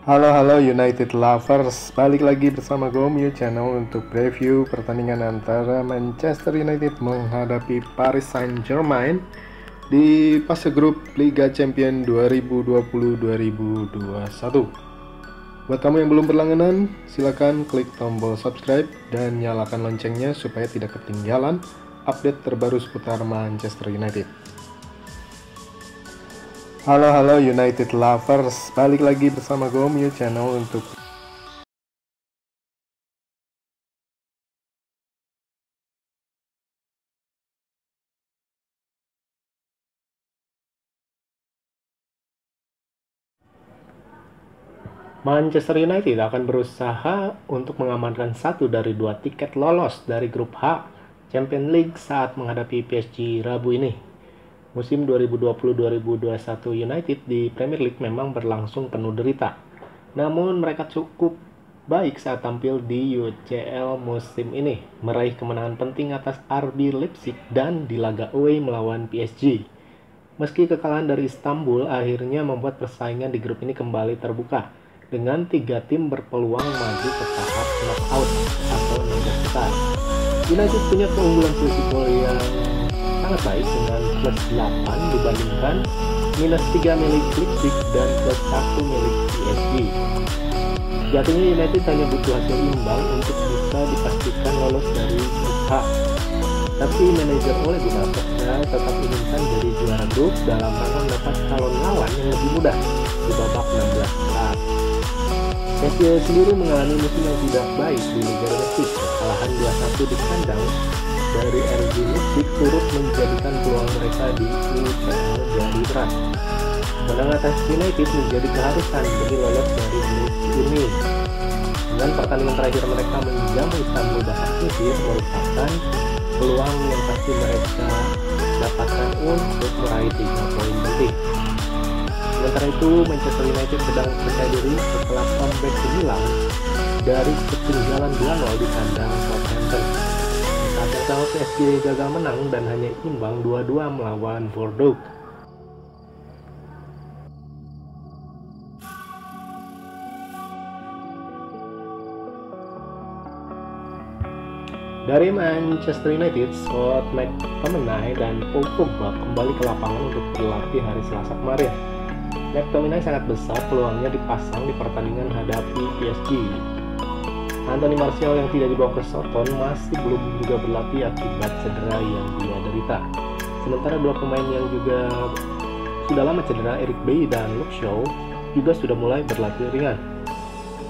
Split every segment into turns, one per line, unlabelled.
Halo United Lovers, balik lagi bersama Gomyu Channel untuk preview pertandingan antara Manchester United menghadapi Paris Saint-Germain di fase grup Liga Champions 2020-2021. Buat kamu yang belum berlangganan, silakan klik tombol subscribe dan nyalakan loncengnya supaya tidak ketinggalan update terbaru seputar Manchester United. Halo United Lovers, balik lagi bersama Gomyu Channel untuk Manchester United akan berusaha untuk mengamankan satu dari dua tiket lolos dari grup H Champions League saat menghadapi PSG Rabu ini. Musim 2020-2021 United di Premier League memang berlangsung penuh derita. Namun mereka cukup baik saat tampil di UCL musim ini, meraih kemenangan penting atas RB Leipzig dan di laga away melawan PSG. Meski kekalahan dari Istanbul akhirnya membuat persaingan di grup ini kembali terbuka, dengan 3 tim berpeluang maju ke tahap knockout atau 16 besar. United punya keunggulan selisih gol yang sangat baik dengan plus 8 dibandingkan minus 3 milik Leipzig dan plus 1 milik PSG. Jatuhnya United hanya butuh hasil imbang untuk bisa dipastikan lolos dari grup H. Tapi manajer Ole Gunnar Solskjaer tetap inginkan jadi juara grup dalam rangka mendapat calon lawan yang lebih mudah di babak 16 besar. PSG sendiri mengalami musim yang tidak baik di Liga Domestik. Kekalahan 2-1 di kandang dari RB Leipzig turut menjadikan peluang mereka di UCL jadi berat. Menang atas United menjadi keharusan demi lolos dari grup ini. Dengan pertandingan terakhir mereka menjamu Istanbul Basaksehir merupakan peluang yang pasti mereka dapatkan untuk meraih 3 poin penting. Sementara itu, Manchester United sedang percaya diri setelah comeback gemilang dari ketinggalan 2-0 di kandang Southampton. Saat yang sama PSG gagal menang dan hanya imbang 2-2 melawan Bordeaux. Dari Manchester United, Scott McTominay dan Paul Pogba kembali ke lapangan untuk berlatih hari Selasa kemarin. McTominay sangat besar peluangnya dipasang di pertandingan hadapi PSG. Anthony Martial yang tidak dibawa ke Soton masih belum juga berlatih akibat cedera yang dia derita. Sementara dua pemain yang juga sudah lama cedera, Eric Bailly dan Luke Shaw, juga sudah mulai berlatih ringan.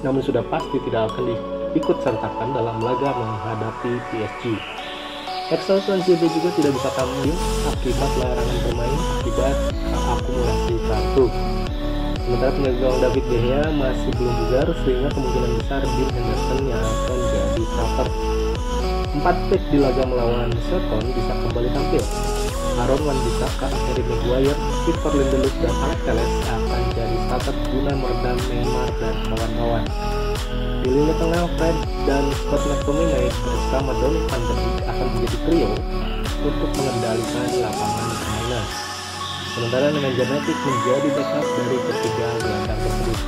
Namun sudah pasti tidak akan ikut sertakan dalam laga menghadapi PSG. Excelsior juga tidak bisa tampil akibat larangan bermain akibat akumulasi kartu. Sementara penjaga gawang David De Gea masih belum bugar sehingga kemungkinan besar Dean Henderson yang akan jadi starter. 4 back di laga melawan Soton bisa kembali tampil. Aaron Wan-Bissaka, Harry Maguire, Victor Lindelof dan Alex Telles akan jadi starter guna meredam Neymar dan kawan-kawan. Di lini tengah, Fred dan Scott McTominay bersama Donny van de Beek akan menjadi trio untuk mengendalikan lapangan permainan. Sementara Nemanja Matic menjadi backup dari ketiga gelandang tersebut.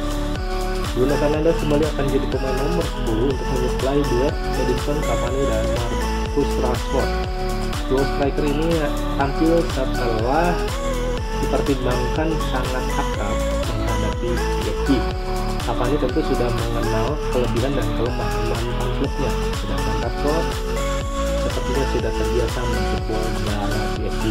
Bruno Fernandes kembali akan jadi pemain nomor 10 untuk menyuplai duet Edinson Cavani dan Marcus Rashford. Dua striker ini tampil setelah dipertimbangkan sangat akrab menghadapi PSG. Cavani tentu sudah mengenal kelebihan dan kelemahan klubnya, sedangkan Rashford sepertinya sudah terbiasa menjebol gala PSG.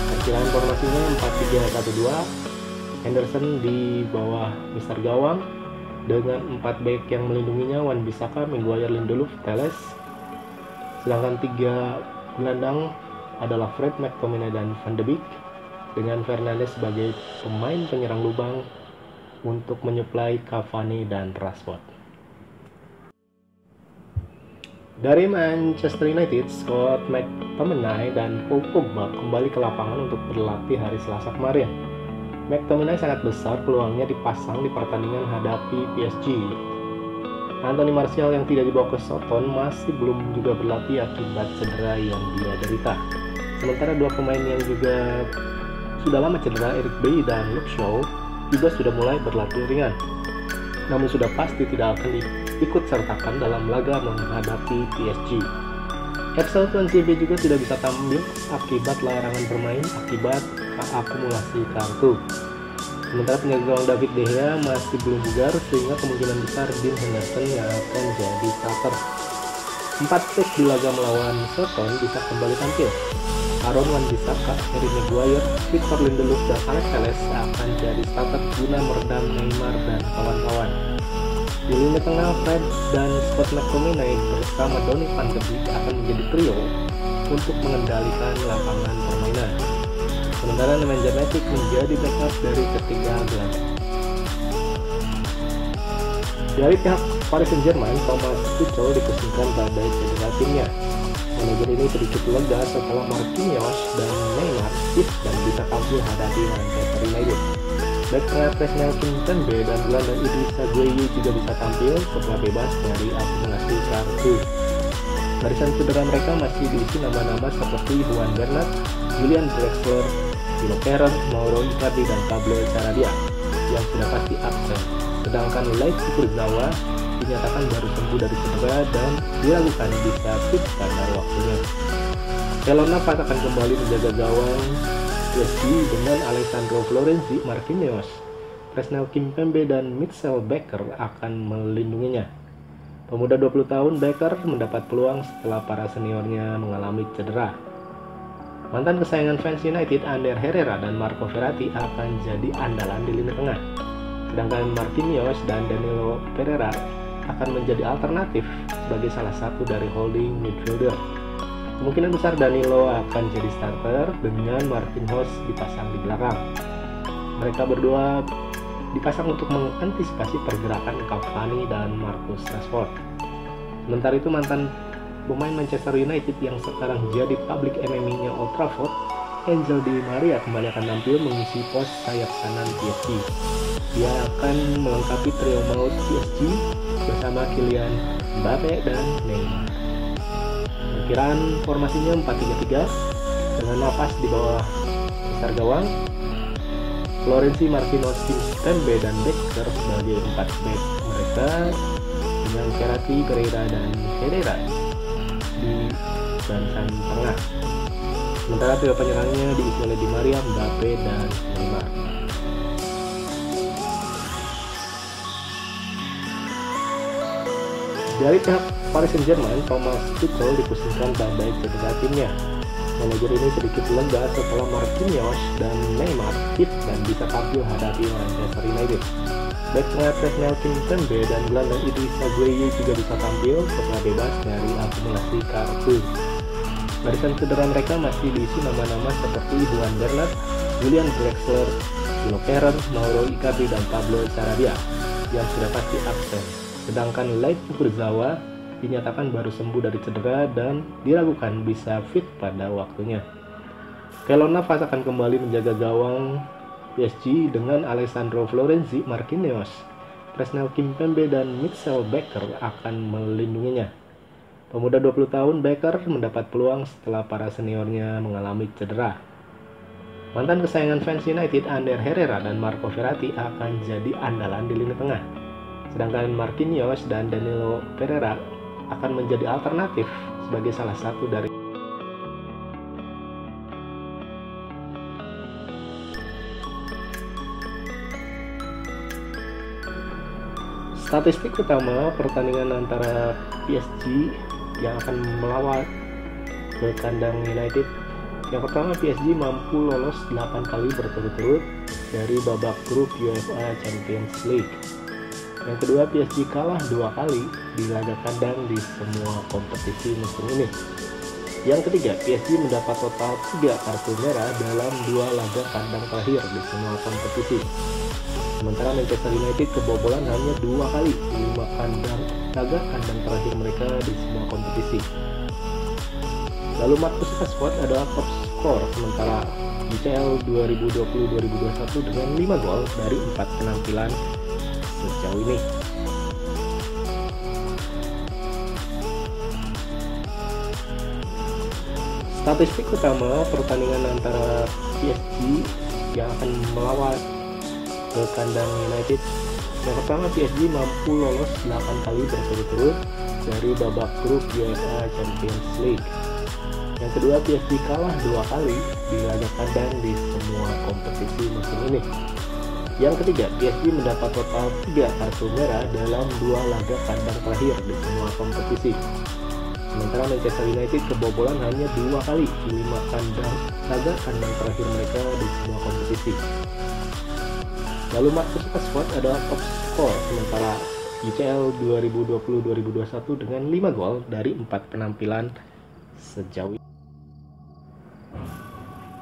Perkiraan formasinya 4-3-1-2, Henderson di bawah misar gawang dengan 4 back yang melindunginya, Wan-Bissaka, Maguire, Lindelof, Telles. Sedangkan 3 gelandang adalah Fred, McTominay dan Van de Beek dengan Fernandes sebagai pemain penyerang lubang untuk menyuplai Cavani dan Rashford. Dari Manchester United, Scott McTominay dan Paul Pogba kembali ke lapangan untuk berlatih hari Selasa kemarin. McTominay sangat besar peluangnya dipasang di pertandingan hadapi PSG. Anthony Martial yang tidak dibawa ke Soton masih belum juga berlatih akibat cedera yang dia derita. Sementara dua pemain yang juga sudah lama cedera, Eric Bailly dan Luke Shaw, juga sudah mulai berlatih ringan. namun sudah pasti tidak akan diikut sertakan dalam laga menghadapi PSG. Axel Tuanzebe juga tidak bisa tampil akibat larangan bermain akibat akumulasi kartu. Sementara penjaga gawang David De Gea masih belum bugar sehingga kemungkinan besar Dean Henderson yang akan jadi starter. 4 bek di laga melawan Soton bisa kembali tampil. Aaron Wan-Bissaka, Harry Maguire, Victor Lindelof, dan Alex Telles akan jadi starter guna meredam Neymar dan kawan-kawan. Di lini tengah, Fred dan Scott McTominay bersama Donny van de Beek akan menjadi trio untuk mengendalikan lapangan permainan. Sementara Nemanja Matic menjadi backup dari ketiga gelandang. Dari pihak Paris Saint-Germain, Thomas Tuchel dipusingkan badai cedera timnya. Manajer ini sedikit lega setelah Marquinhos dan Neymar fit dan bisa tampil hadapi Manchester United. Back tengah Presnel Kimpembe dan gelandang Idrissa Gueye juga bisa tampil setelah bebas dari akumulasi kartu. Barisan cedera mereka masih diisi nama-nama seperti Juan Bernat, Julian Draxler, Tilo Kehrer, Mauro Icardi, dan Pablo Sarabia yang sudah pasti absen. Sedangkan Leipzig Kurzawa dinyatakan baru sembuh dari cedera dan diragukan bisa fit pada waktunya. Keylor Navas akan kembali menjaga gawang PSG dengan Alessandro Florenzi, Marquinhos, Presnel Kimpembe, dan Mitchell Baker akan melindunginya. Pemuda 20 tahun Baker mendapat peluang setelah para seniornya mengalami cedera. Mantan kesayangan fans United Ander Herrera dan Marco Verratti akan jadi andalan di lini tengah. Sedangkan Marquinhos dan Danilo Pereira akan menjadi alternatif sebagai salah satu dari holding midfielder. Kemungkinan besar Danilo akan jadi starter dengan Marquinhos dipasang di belakang. Mereka berdua dipasang untuk mengantisipasi pergerakan Cavani dan Marcus Rashford. Sementara itu mantan pemain Manchester United yang sekarang jadi public enemy-nya Old Trafford, Angel Di Maria kembali akan tampil mengisi pos sayap kanan PSG. Dia akan melengkapi trio maut PSG bersama Kylian Mbappe dan Neymar. Perkiraan formasinya 4-3-3 dengan Navas di bawah besar gawang, Florenzi, Marquinhos, Kimpembe, dan Baker sebagai 4 back mereka dengan Verratti, Pereira, dan Herrera di barisan tengah. Sementara trio penyerangnya diisi oleh Di Maria, Mbappe, dan Neymar. Dari pihak Paris Saint-Germain, Thomas Tuchel dipusingkan badai cedera timnya. Manajer ini sedikit lega setelah Marquinhos dan Neymar fit dan bisa tampil hadapi Manchester United. Back tengah Presnel Kimpembe dan gelandang Idrissa Gueye juga bisa tampil setelah bebas dari akumulasi kartu. Barisan cedera mereka masih diisi nama-nama seperti Juan Bernat, Julian Draxler, Tilo Kehrer, Mauro Icardi, dan Pablo Sarabia yang sudah pasti absen. Sedangkan Leipzig Kurzawa dinyatakan baru sembuh dari cedera dan diragukan bisa fit pada waktunya. Keylor Navas akan kembali menjaga gawang PSG dengan Alessandro Florenzi, Marquinhos, Presnel Kimpembe, dan Mitchell Baker akan melindunginya. Pemuda 20 tahun Baker mendapat peluang setelah para seniornya mengalami cedera. Mantan kesayangan fans United Ander Herrera dan Marco Verratti akan jadi andalan di lini tengah. Sedangkan Marquinhos dan Danilo Pereira akan menjadi alternatif sebagai salah satu dari statistik utama pertandingan antara PSG yang akan melawat ke kandang United. Yang pertama, PSG mampu lolos 8 kali berturut-turut dari babak grup UEFA Champions League. Yang kedua, PSG kalah 2 kali di laga kandang di semua kompetisi musim ini. Yang ketiga, PSG mendapat total 3 kartu merah dalam 2 laga kandang terakhir di semua kompetisi. Sementara Manchester United kebobolan hanya 2 kali di 5 laga kandang terakhir mereka di semua kompetisi. Lalu Marcus Rashford adalah top skor sementara UCL 2020-2021 dengan 5 gol dari 4 penampilan sejauh ini. Statistik utama pertandingan antara PSG yang akan melawat ke kandang United. Yang pertama, PSG mampu lolos 8 kali berturut-turut dari babak grup UEFA Champions League. Yang kedua, PSG kalah 2 kali di laga kandang di semua kompetisi musim ini. Yang ketiga, PSG mendapat total 3 kartu merah dalam 2 laga kandang terakhir di semua kompetisi. Sementara Manchester United kebobolan hanya 2 kali di 5 laga kandang terakhir mereka di semua kompetisi. Lalu Marcus Rashford adalah top skor sementara UCL 2020-2021 dengan 5 gol dari 4 penampilan sejauh ini.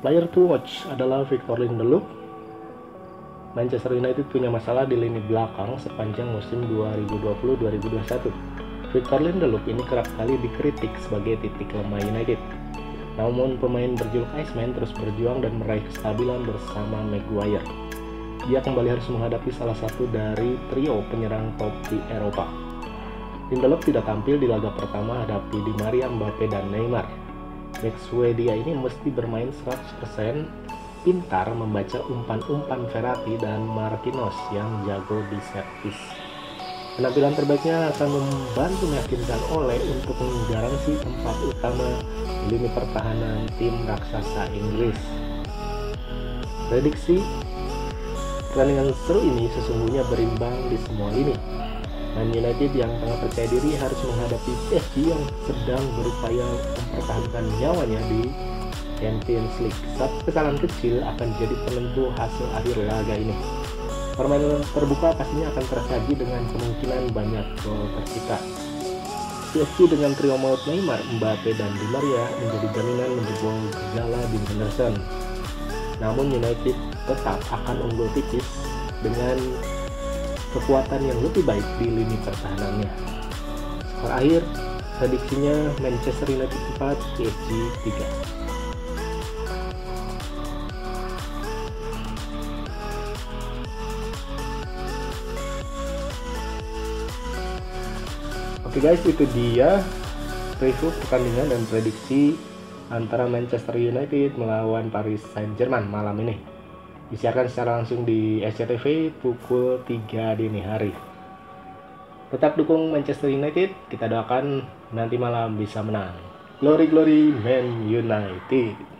Player to watch adalah Victor Lindelof. Manchester United punya masalah di lini belakang sepanjang musim 2020-2021. Victor Lindelof ini kerap kali dikritik sebagai titik lemah United. Namun pemain berjuluk Iceman terus berjuang dan meraih kestabilan bersama Maguire. Dia kembali harus menghadapi salah satu dari trio penyerang top di Eropa. Lindelof tidak tampil di laga pertama hadapi Di Maria, Mbappe, dan Neymar. Bek Swedia ini mesti bermain 100%, pintar membaca umpan-umpan Verratti dan Marquinhos yang jago di set piece. Penampilan terbaiknya akan membantu meyakinkan Ole untuk menggaransi tempat utama di lini pertahanan tim raksasa Inggris. Prediksi pertandingan seru ini sesungguhnya berimbang di semua lini. Man United yang sangat percaya diri harus menghadapi PSG yang sedang berupaya mempertahankan nyawanya di Champions League. Satu kesalahan kecil akan jadi penentu hasil akhir laga ini. Permainan terbuka pastinya akan tersaji dengan kemungkinan banyak gol tercipta. PSG dengan trio maut Neymar, Mbappe, dan Di Maria menjadi jaminan menjebol gejala Dean Henderson. Namun United tetap akan unggul tipis dengan kekuatan yang lebih baik di lini pertahanannya. Skor akhir prediksinya Manchester United 4, PSG 3. Oke guys, itu dia review pertandingan dan prediksi antara Manchester United melawan Paris Saint-Germain malam ini. Disiarkan secara langsung di SCTV pukul 3 dini hari. Tetap dukung Manchester United, kita doakan nanti malam bisa menang. Glory glory Man United.